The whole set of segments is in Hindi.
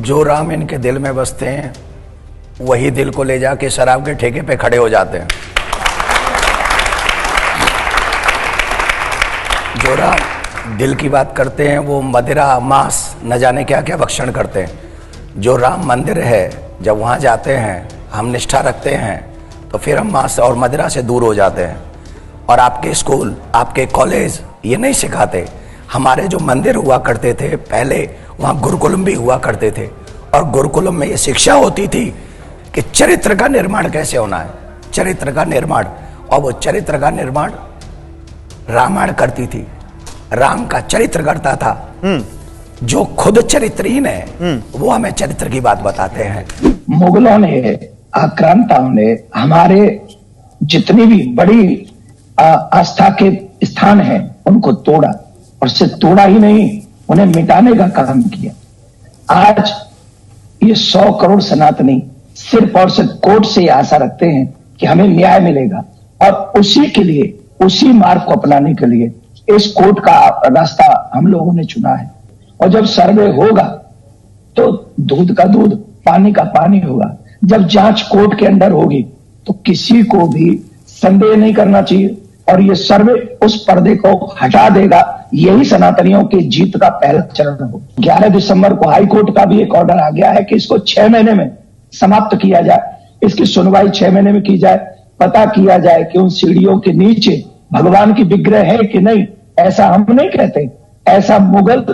जो राम इनके दिल में बसते हैं वही दिल को ले जाके शराब के ठेके पे खड़े हो जाते हैं। जो राम दिल की बात करते हैं वो मदिरा मांस न जाने क्या क्या भक्षण करते हैं। जो राम मंदिर है जब वहाँ जाते हैं हम निष्ठा रखते हैं तो फिर हम मांस और मदिरा से दूर हो जाते हैं। और आपके स्कूल आपके कॉलेज ये नहीं सिखाते। हमारे जो मंदिर हुआ करते थे पहले वहाँ गुरुकुलम भी हुआ करते थे और गुरुकुलम में ये शिक्षा होती थी कि चरित्र का निर्माण कैसे होना है, चरित्र का निर्माण। और वो चरित्र का निर्माण रामायण करती थी, राम का चरित्र करता था। जो खुद चरित्रहीन है वो हमें चरित्र की बात बताते हैं। मुगलों ने, आक्रांताओं ने हमारे जितनी भी बड़ी आस्था के स्थान हैं उनको तोड़ा और सिर्फ तोड़ा ही नहीं उन्हें मिटाने का काम किया। आज ये 100 करोड़ सनातनी सिर्फ और सिर्फ कोर्ट से आशा रखते हैं कि हमें न्याय मिलेगा और उसी के लिए, उसी मार्ग को अपनाने के लिए इस कोर्ट का रास्ता हम लोगों ने चुना है। और जब सर्वे होगा तो दूध का दूध, पानी का पानी होगा। जब जांच कोर्ट के अंदर होगी तो किसी को भी संदेह नहीं करना चाहिए और ये सर्वे उस पर्दे को हटा देगा। यही सनातनियों की जीत का पहला चरण हो। 11 दिसंबर को हाई कोर्ट का भी एक ऑर्डर आ गया है कि इसको 6 महीने में समाप्त किया जाए। इसकी सुनवाई 6 महीने में की जाए, पता किया जाए कि उन सीढ़ियों के नीचे भगवान की विग्रह है कि नहीं। ऐसा हम नहीं कहते, ऐसा मुगल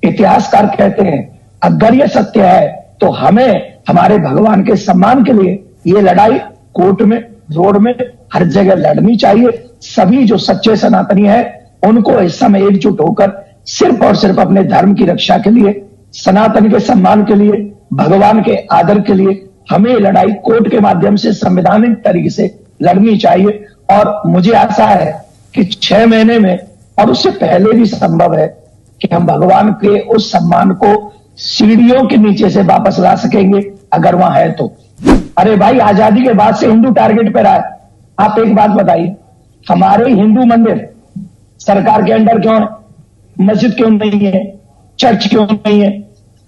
इतिहासकार कहते हैं। अगर ये सत्य है तो हमें हमारे भगवान के सम्मान के लिए ये लड़ाई कोर्ट में, रोड में, हर जगह लड़नी चाहिए। सभी जो सच्चे सनातनी है उनको इस समय एकजुट होकर सिर्फ और सिर्फ अपने धर्म की रक्षा के लिए, सनातन के सम्मान के लिए, भगवान के आदर के लिए हमें लड़ाई कोर्ट के माध्यम से संवैधानिक तरीके से लड़नी चाहिए। और मुझे आशा है कि 6 महीने में और उससे पहले भी संभव है कि हम भगवान के उस सम्मान को सीढ़ियों के नीचे से वापस ला सकेंगे अगर वहां है तो। अरे भाई, आजादी के बाद से हिंदू टारगेट पे रहा है। आप एक बात बताइए, हमारे हिंदू मंदिर सरकार के अंडर क्यों है? मस्जिद क्यों नहीं है? चर्च क्यों नहीं है?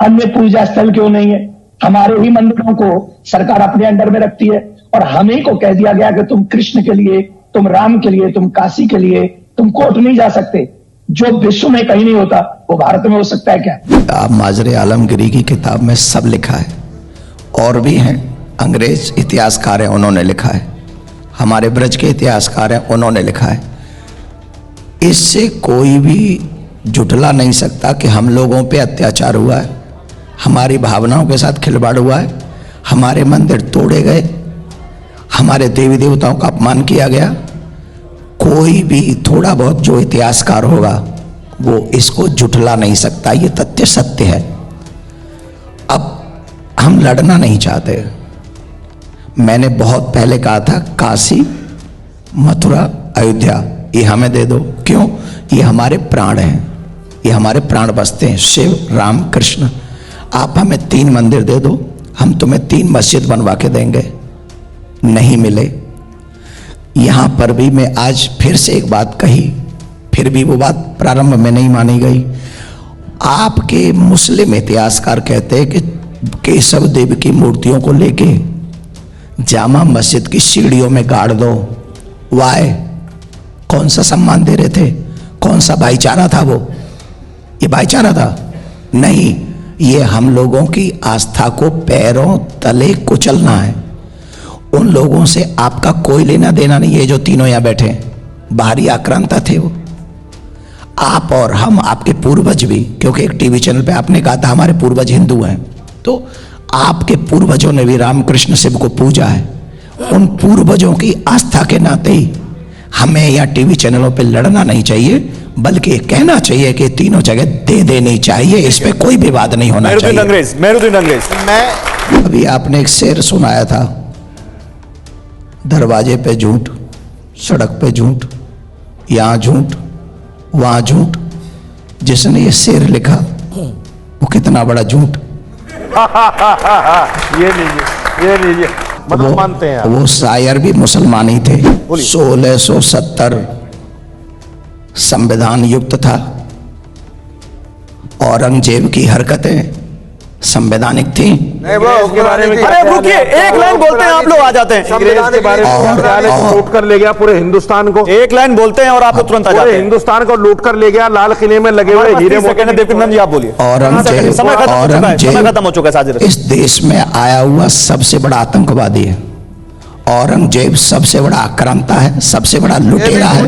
अन्य पूजा स्थल क्यों नहीं है? हमारे ही मंदिरों को सरकार अपने अंडर में रखती है और हम ही को कह दिया गया कि तुम कृष्ण के लिए, तुम राम के लिए, तुम काशी के लिए, तुम कोर्ट नहीं जा सकते। जो विश्व में कहीं नहीं होता वो भारत में हो सकता है क्या? आप माजरे आलमगिरी की किताब में सब लिखा है और भी हैं, अंग्रेज इतिहासकार हैं उन्होंने लिखा है, हमारे ब्रज के इतिहासकार हैं उन्होंने लिखा है। इससे कोई भी जुटला नहीं सकता कि हम लोगों पे अत्याचार हुआ है, हमारी भावनाओं के साथ खिलवाड़ हुआ है, हमारे मंदिर तोड़े गए, हमारे देवी देवताओं का अपमान किया गया। कोई भी थोड़ा बहुत जो इतिहासकार होगा वो इसको जुटला नहीं सकता। ये तथ्य सत्य है। अब हम लड़ना नहीं चाहते। मैंने बहुत पहले कहा था काशी, मथुरा, अयोध्या ये हमें दे दो। क्यों? ये हमारे प्राण हैं, ये हमारे प्राण बसते हैं, शिव, राम, कृष्ण। आप हमें 3 मंदिर दे दो, हम तुम्हें 3 मस्जिद बनवा के देंगे। नहीं मिले। यहां पर भी मैं आज फिर से एक बात कही, फिर भी वो बात प्रारंभ में नहीं मानी गई। आपके मुस्लिम इतिहासकार कहते हैं कि केशव देव की मूर्तियों को लेके जामा मस्जिद की सीढ़ियों में गाड़ दो। वाय, कौन सा सम्मान दे रहे थे? कौन सा भाईचारा था वो? ये भाईचारा था? नहीं, ये हम लोगों की आस्था को पैरों तले कुचलना है। उन लोगों से आपका कोई लेना देना नहीं है जो तीनों यहां बैठे हैं। बाहरी आक्रांता थे वो। आप और हम, आपके पूर्वज भी, क्योंकि एक टीवी चैनल पे आपने कहा था हमारे पूर्वज हिंदू हैं, तो आपके पूर्वजों ने भी रामकृष्ण शिव को पूजा है। उन पूर्वजों की आस्था के नाते ही हमें यहाँ टीवी चैनलों पे लड़ना नहीं चाहिए, बल्कि कहना चाहिए कि तीनों जगह दे देनी चाहिए। इस पे कोई विवाद नहीं होना चाहिए। मेहरुद्दीन अंग्रेज, मैं अभी आपने एक शेर सुनाया था, दरवाजे पे झूठ, सड़क पे झूठ, यहां झूठ, वहां झूठ। जिसने ये शेर लिखा वो कितना बड़ा झूठ। ये लीजिए मतलब मानते हैं वो शायर भी मुसलमान ही थे। 1670 संविधान युक्त था। औरंगजेब की हरकतें संवैधानिक थी। नहीं, वो उसके बारे में अरे रुकिए, एक लाइन बोलते हैं आप लोग आ जाते हैं। अंग्रेज के बारे में लूट कर ले गया पूरे हिंदुस्तान को। एक लाइन बोलते हैं और आप लोग तुरंत आ जाते पूरे हैं। हिंदुस्तान को लूट कर ले गया, लाल किले में लगे हुए हीरे मोती। देवकिनंदन जी आप बोलिए। औरंगजेब समय खत्म हो चुका है साजिद। इस देश में आया हुआ सबसे बड़ा आतंकवादी है। औरंगजेब सबसे बड़ा आक्रांता है, सबसे बड़ा लुटेरा है।